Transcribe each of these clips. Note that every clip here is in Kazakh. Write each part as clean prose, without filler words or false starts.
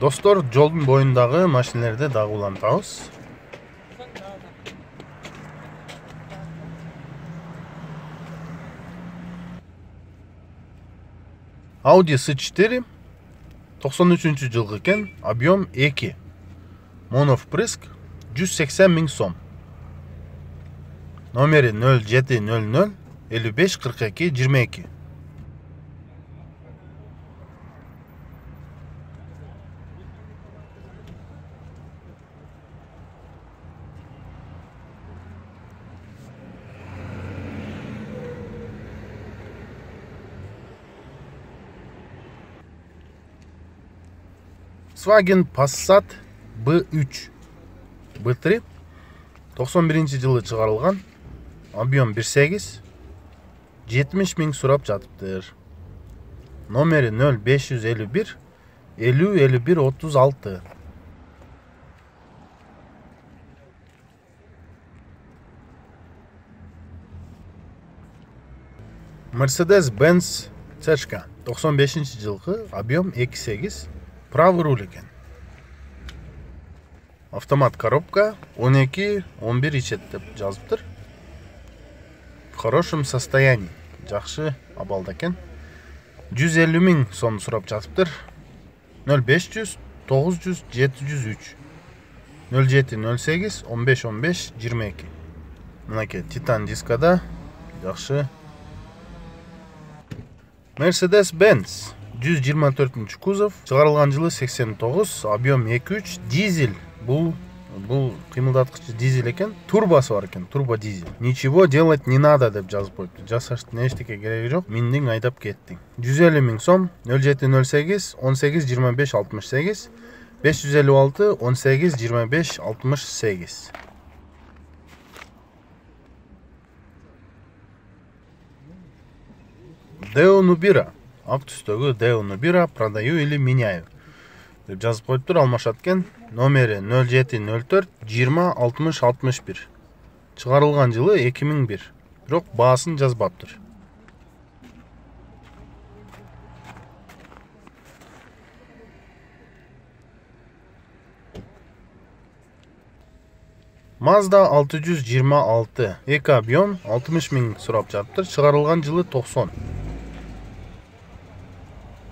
Достор, жолдун боюндагы машинелерди дагы улантабыз. Audi S4 93-жылгы экен, объем 2. Моновпрыск 180 000 сом. Номери 0700 55 42 22. Volkswagen Passat B3 B3 91-жылы чыгарылган, объем 1.8, 70 000 сурап жатыптыр. Номери 0551 50 51 36. Mercedes-Benz C 95-жылгы, объем 2.8, правый руль экен. Автомат коробка 12-11 ичет деп жазыптыр. В хорошем состоянии, жакшы абалда экен. 150 000 сом сурап жатыптыр. 0500 900 703 07 08 15 15 22. Мынакей титан дискада жакшы. Mercedes-Benz 124 кузов, чыгарылган жылы 89, объем 2.3, дизель. Бул кыймылдаткычы дизель экен, турбосы бар экен, турбо дизель. Ничего делать не надо деп жазып коюпту. Жасаштын эчтеке кереги жок. Миндиң айдап кеттиң. 150 000 сом, 0708 18 25 68 556 18 25 68. Deo Nubira. Ак түстөгү Deo Nubira продаю или меняю деп жазып коюптур. Алмашат экен. Номери 0704 20 60 61. Чыгарылган жылы 2001. Бирок баасын жазбаптыр. Mazda 626, эки объем 60 000 сурап жатыптыр. Чыгарылган жылы 90.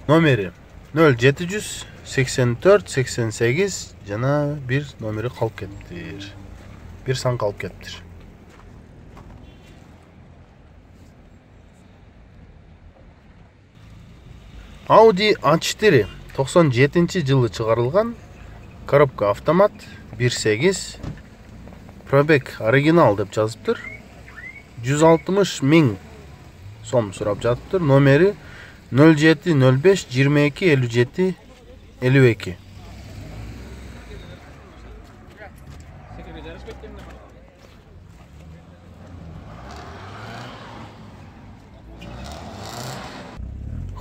Номери 0700 84 88 жана бир номери калып кетиптир. Бир сан калып кетиптир. Audi A4 97-жылы чыгарылган, коробка автомат 1.8, пробег оригинал деп жазыптыр. 160 000 сом сурап жатыптыр. Номери 0705 22 57 52.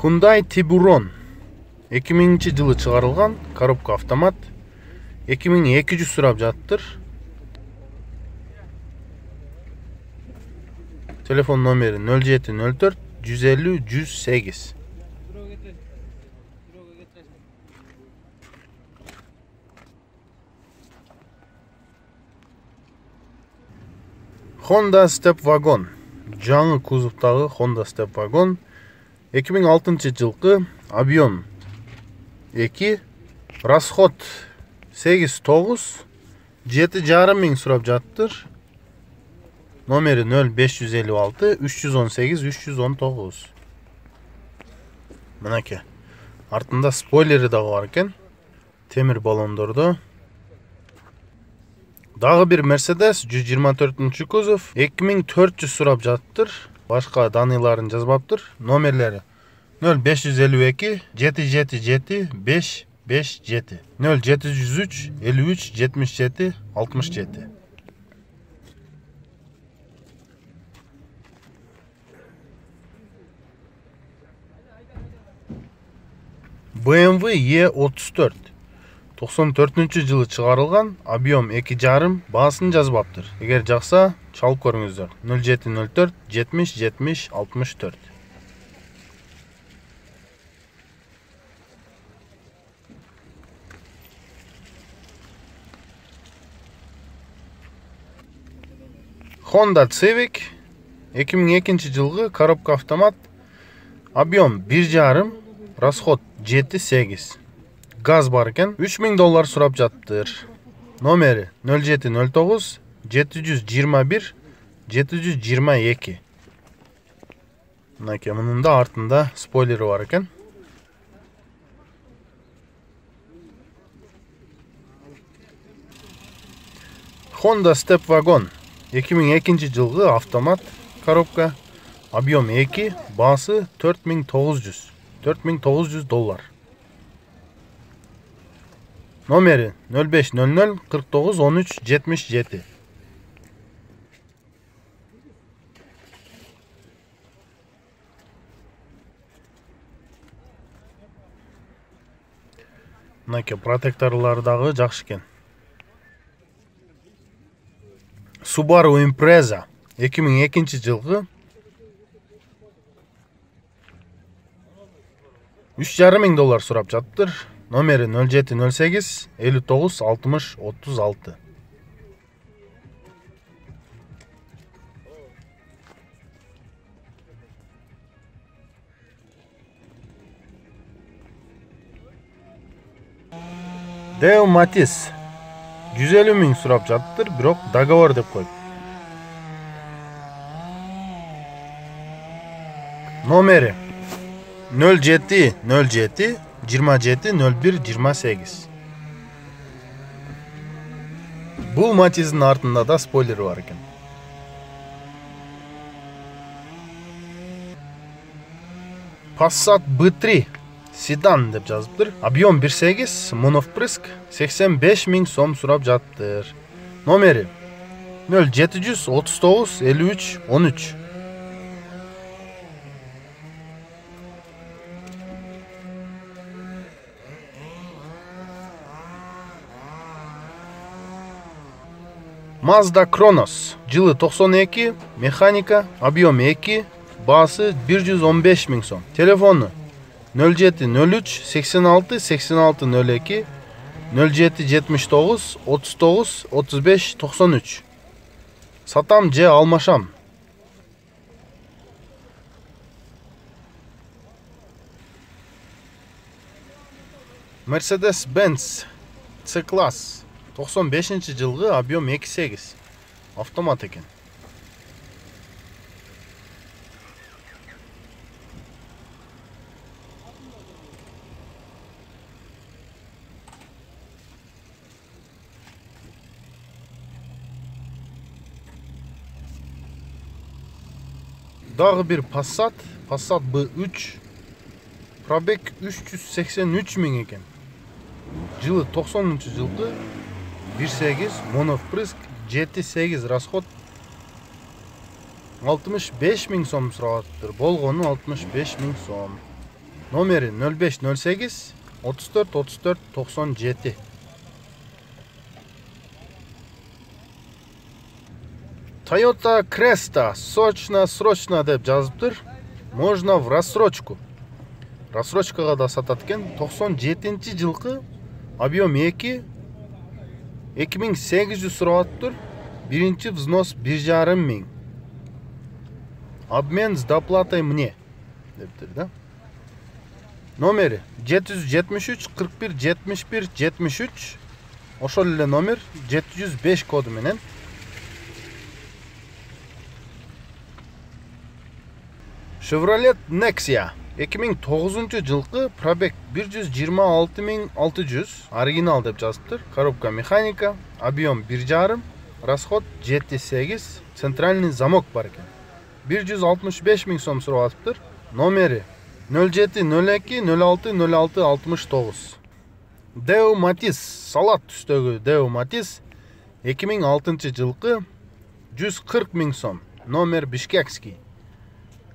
Hyundai Tiburon 2000-жылы чыгарылган, коробка автомат 2200 сурап жатыптыр. Телефон номери 0704 150 108. Honda Step Wagon. Жаңы кузовтагы Honda Step Wagon 2006-жылкы, объем 2, расход 8-9, 7,5 000 сурап жатыптыр. Номери 0556 318 319. Мынакей. Артында спойлери дагы бар экен. Темир баллондордо. Дагы бир Mercedes 124 кузов 2400 сурап жатыптыр. Башка даныйларын жазбаптыр. Номерлери 0552 777 557 0703 53 77 67. BMW E34 94-жылы чыгарылган, объем 2,5, баасын жазбаптыр. Эгер жакса, чалып көрүңүздөр. 0704 70 70 64. Honda Civic 2002 жылғы коробка автомат, объем 1,5, расход 7-8. Газ бар екен, $3000 сұрап жаттыр. Номері 0709 721 722. Мынакей, мұның да артында спойлері бар екен. Honda Step Wagon 2002 жылғы автомат коробка, объем 2, басы $4900. Номері 0500 49 13 77. Мынакей, протекторлардағы жақсы екен. Subaru Impreza 2002 жылғы $3500 сұрап жаттыр. Номері 0708 59 60 36. Deo Matiz 150 000 сұрап жаттыр, бирок договор деп қойып. Номері 07 07 27 01 28. Бұл Матиздің артында да спойлері бар екен. Passat B3 седан деп жазыптыр. Объем 1.8, моновпрыск 85 000 сом сұрап жаттыр. Номері 0700 39 53 13. Mazda Kronos жылы 92, механика, объем 2, басы 115 000 сом. Телефоны 0703 86 86 02 07 79 39 35 93. Сатам же алмашам. Mercedes-Benz C-класс 95 жылғы, объем 2.8. Автомат екен. Дағы бір Passat B3. Пробег 383 000 екен. Жылы 90 жылғы, 1.8, моновпрыск, 7-8, расход 65 000 сом сұрағаттыр. Болғаны 65 000 сом. Номері 0508 34 34 97. Toyota Cresta срочно деп жазыптыр. Можно в рассрочку. Рассрочкаға да сататкен. 97 жылғы, объем 2, 2800 сұрағаттыр. Биринчи взнос 1,5 000. Обмен с доплатой мне. Дептір, да? Номері 773 41 71 73. Ошол эле номер 705 коду менен. Chevrolet Nexia 2009 жылғы, пробег 126 600, оригинал деп жазыптыр. Коробка механика, объем 1,5, расход 7-8, центральный замок бар екен. 165 000 сом сұрағатыптыр. Номері 07 02 06 06 69. Deo Matiz, салат түстегі Deo Matiz 2006 жылғы, 140 000 сом. Номер Бишкекский.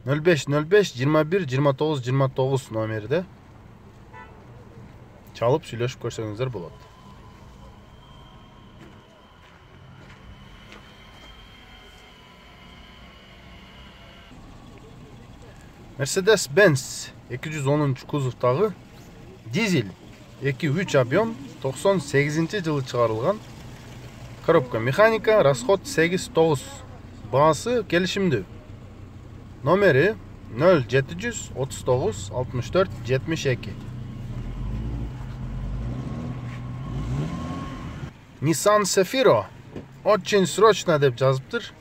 05 05 21 29 29 номерде чалып сүйлөшүп көрсөңүздөр болот. Mercedes-Benz 210 кузовтагы дизель 2.3 объем 98 жылы чыгарылган. Коробка механика, расход 8-9. Baası kelişimdүү. Номери 0739 64 72. Nissan Sefiro очень срочно деп жазыптыр.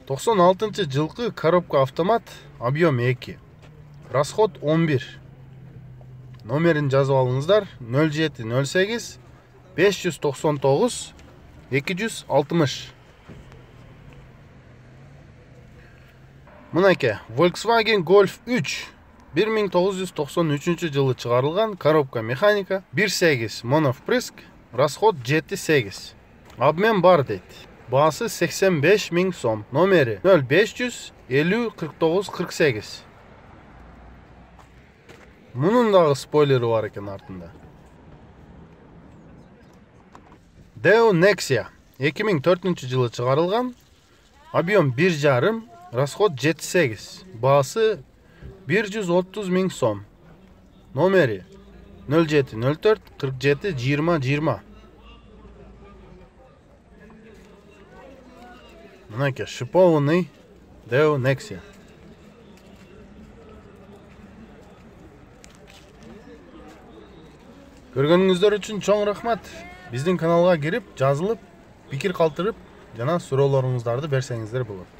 96-жылкы коробка автомат, объем 2. Расход 11. Номерин жазып алыңыздар. 0708 599 260. Мынакей, Volkswagen Golf 3 1993 жылы чыгарылган коробка механика 1.8 моновпрыск, расход 7.8. Обмен бар дейт. Баасы 85 000 сом. Номери 0500 50 49 48. Мунун дагы спойлери бар экен артында. Deo Nexia 2004 жылы чыгарылган, объем 1.5, расход 7.8. Баасы 130 000 сом. Номери 0704 47 20 20. Мынакей, шипованный Deo Nexia. Көргөнүңүздөр үчүн чоң рахмат. Биздин каналга кирип, жазылып, пикир калтырып, жана суроолоруңуздарды берсеңиздер болот.